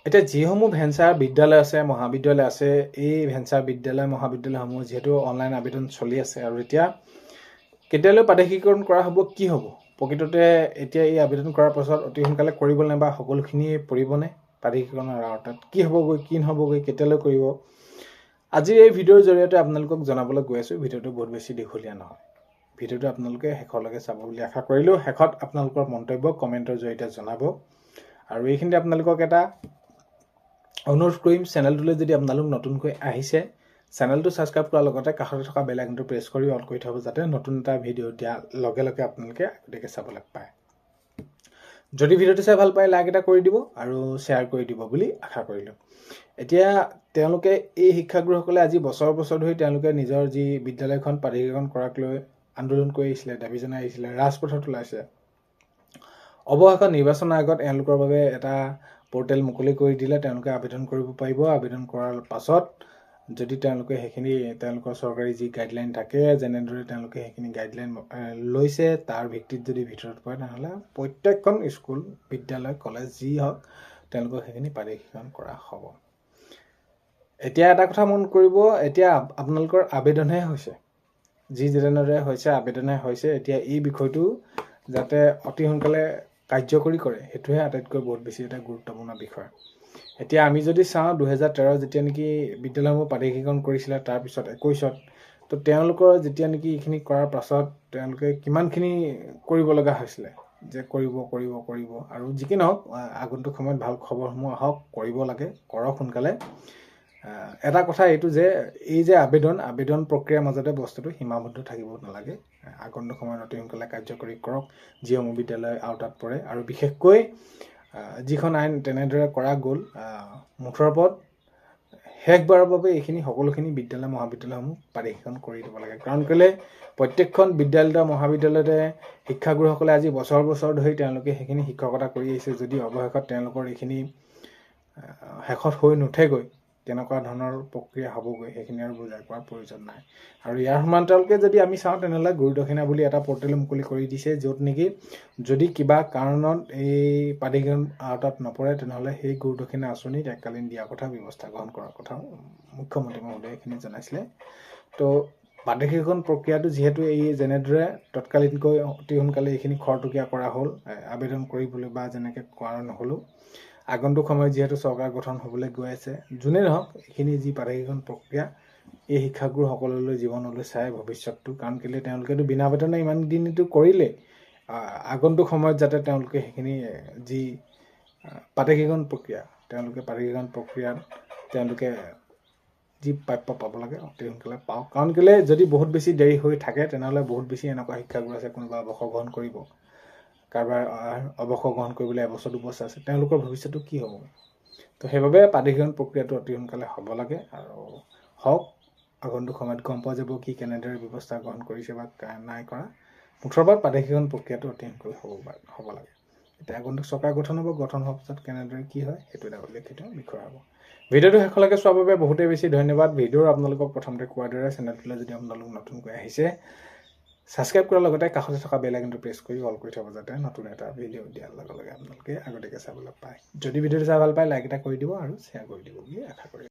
এতিয়া যিসমূহ ভেঞ্চাৰ বিদ্যালয় আছে মহাবিদ্যালয় আছে এই ভেঞ্চাৰ বিদ্যালয় মহাবিদ্যালয়সমূহ যিহেতু অনলাইন আবেদন চলি আছে আৰু এতিয়া কেতিয়ালৈ প্ৰাদেশিকৰণ কৰা হ'ব কি হ'ব প্ৰকৃততে এতিয়া এই আবেদন কৰাৰ পাছত অতি সোনকালে কৰিবনে বা সকলোখিনি পৰিবনে প্ৰাদেশিকৰণৰ আওতাত কি হ'বগৈ কি নহ'বগৈ কেতিয়ালৈ কৰিব আজি এই ভিডিঅ'ৰ জৰিয়তে আপোনালোকক জনাবলৈ গৈ আছোঁ ভিডিঅ'টো বহুত বেছি দীঘলীয়া নহয় ভিডিঅ'টো আপোনালোকে শেষলৈকে চাব বুলি আশা কৰিলোঁ শেষত আপোনালোকৰ মন্তব্য কমেণ্টৰ জৰিয়তে জনাব আৰু এইখিনিতে আপোনালোকক এটা অনুৰোধ কৰিম চেনেলটোলৈ যদি আপোনালোক নতুনকৈ আহিছে চেনেলটো ছাবস্ক্ৰাইব কৰাৰ লগতে কাষতে থকা বেল আইকনটো প্ৰেছ কৰি অল কৰি থ'ব যাতে নতুন এটা ভিডিঅ' দিয়াৰ লগে লগে আপোনালোকে আগতীয়াকৈ চাবলৈ পায় যদি ভিডিঅ'টো চাই ভাল পায় লাইক এটা কৰি দিব আৰু শ্বেয়াৰ কৰি দিব বুলি আশা কৰিলোঁ এতিয়া তেওঁলোকে এই শিক্ষাগুৰুসকলে আজি বছৰ বছৰ ধৰি তেওঁলোকে নিজৰ যি বিদ্যালয়খন প্ৰাদেশিকৰণ কৰাক লৈ আন্দোলন কৰি আহিছিলে দাবী জনাই আহিছিলে ৰাজপথত ওলাইছে অৱশেষত নিৰ্বাচন আয়োগত এওঁলোকৰ বাবে এটা পোৰ্টেল মুকলি কৰি দিলে তেওঁলোকে আবেদন কৰিব পাৰিব আবেদন কৰাৰ পাছত যদি তেওঁলোকে সেইখিনি তেওঁলোকৰ চৰকাৰী যি গাইডলাইন থাকে যেনেদৰে তেওঁলোকে সেইখিনি গাইডলাইন লৈছে তাৰ ভিত্তিত যদি ভিতৰত পৰে তেনেহ'লে প্ৰত্যেকখন স্কুল বিদ্যালয় কলেজ যি হওক তেওঁলোকক সেইখিনি প্ৰাদেশিকৰণ কৰা হ'ব এতিয়া এটা কথা মন কৰিব এতিয়া আপোনালোকৰ আবেদনহে হৈছে যি যেনেদৰে হৈছে আবেদনে হৈছে এতিয়া এই বিষয়টো যাতে অতি সোনকালে কাৰ্যকৰী কৰে সেইটোহে আটাইতকৈ বহুত বেছি এটা গুৰুত্বপূৰ্ণ বিষয় এতিয়া আমি যদি চাওঁ 2013 যেতিয়া নেকি বিদ্যালয়সমূহ প্ৰাদেশিকৰণ কৰিছিলে তাৰপিছত 21ত তো তেওঁলোকৰ যেতিয়া নেকি এইখিনি কৰাৰ পাছত তেওঁলোকে কিমানখিনি কৰিব লগা হৈছিলে যে কৰিব আৰু যিকি নহওক আগন্তুক সময়ত ভাল খবৰসমূহ আহক কৰিব লাগে কৰক সোনকালে এটা কথা এইটো যে এই যে আবেদন প্ৰক্ৰিয়াৰ মাজতে বস্তুটো সীমাবদ্ধ থাকিব নালাগে আগন্তুক সময়ত অতি সোনকালে কাৰ্যকৰী কৰক যিসমূহ বিদ্যালয় আওতাত পৰে আৰু বিশেষকৈ যিখন আইন তেনেদৰে কৰা গ'ল মুঠৰ ওপৰত শেষবাৰৰ বাবে এইখিনি সকলোখিনি বিদ্যালয় মহাবিদ্যালয়সমূহ প্ৰাদেশিকৰণ কৰি দিব লাগে কাৰণ কেলে প্ৰত্যেকখন বিদ্যালয় মহাবিদ্যালয়তে শিক্ষাগুৰুসকলে আজি বছৰ বছৰ ধৰি তেওঁলোকে সেইখিনি শিক্ষকতা কৰি আহিছে যদি অৱশেষত তেওঁলোকৰ এইখিনি শেষত হৈ নুঠেগৈ তেনেকুৱা ধৰণৰ প্ৰক্ৰিয়া হ'বগৈ সেইখিনি আৰু বুজাই কোৱাৰ প্ৰয়োজন নাই আৰু ইয়াৰ সমান্তৰালকৈ যদি আমি চাওঁ তেনেহ'লে গুৰুদক্ষিণা বুলি এটা পৰ্টেল মুকলি কৰি দিছে য'ত নেকি যদি কিবা কাৰণত এই প্ৰাদেশিকৰণ আওতাত নপৰে তেনেহ'লে সেই গুৰুদক্ষিণা আঁচনিত এককালীন দিয়াৰ কথা ব্যৱস্থা গ্ৰহণ কৰাৰ কথা মুখ্যমন্ত্ৰী মহোদয়ে এইখিনি জনাইছিলে তো প্ৰাদেশিকৰণ প্ৰক্ৰিয়াটো যিহেতু এই যেনেদৰে তৎকালীনকৈ অতি সোনকালে এইখিনি খৰতকীয়া কৰা হ'ল আবেদন কৰিবলৈ বা যেনেকৈ কৰা নহ'লেও আগন্তুক সময়ত যিহেতু চৰকাৰ গঠন হ'বলৈ গৈ আছে যোনে নহওক এইখিনি যি প্ৰাদেশিকৰণ প্ৰক্ৰিয়া এই শিক্ষাগুৰুসকললৈ জীৱনলৈ চাই ভৱিষ্যতটো কাৰণ কেলৈ তেওঁলোকেতো বিনা বেতনে ইমান দিনটো কৰিলে আগন্তুক সময়ত যাতে তেওঁলোকে সেইখিনি যি প্ৰাদেশিকৰণ প্ৰক্ৰিয়া তেওঁলোকে প্ৰাদেশিকৰণ প্ৰক্ৰিয়াত তেওঁলোকে যি প্ৰাপ্য পাব লাগে অতি সোনকালে পাওক কাৰণ কেলৈ যদি বহুত বেছি দেৰি হৈ থাকে তেনেহ'লে বহুত বেছি এনেকুৱা শিক্ষাগুৰু আছে কোনোবা অৱসৰ গ্ৰহণ কৰিব কাৰোবাৰ অৱসৰ গ্ৰহণ কৰিবলৈ এবছৰ দুবছৰ আছে তেওঁলোকৰ ভৱিষ্যতটো কি হ'ব তো সেইবাবে প্ৰাদেশিকৰণ প্ৰক্ৰিয়াটো অতি সোনকালে হ'ব লাগে আৰু হওক আগন্তুক সময়ত গম পোৱা যাব কি কেনেদৰে ব্যৱস্থা গ্ৰহণ কৰিছে বা নাই কৰা মুঠৰ ওপৰত প্ৰাদেশিকৰণ প্ৰক্ৰিয়াটো অতি সোনকালে হ'ব লাগে এতিয়া আগন্তুক চৰকাৰ গঠন হোৱাৰ পাছত কেনেদৰে কি হয় সেইটো এটা উল্লেখিত বিষয় হ'ব ভিডিঅ'টো শেষলৈকে চোৱাৰ বাবে বহুতেই বেছি ধন্যবাদ ভিডিঅ'ৰ আপোনালোকক প্ৰথমতে কোৱাৰ দৰে চেনেলটোলৈ যদি আপোনালোক নতুনকৈ আহিছে ছাবস্ক্ৰাইব কৰাৰ লগতে কাষতে থকা বেল আইকনটো প্ৰেছ কৰি অল কৰি থ'ব যাতে নতুন এটা ভিডিঅ' দিয়াৰ লগে লগে আপোনালোকে আগতীয়াকৈ চাবলৈ পায় যদি ভিডিঅ'টো চাই ভাল পায় লাইক এটা কৰি দিব আৰু শ্বেয়াৰ কৰি দিব বুলি আশা কৰিম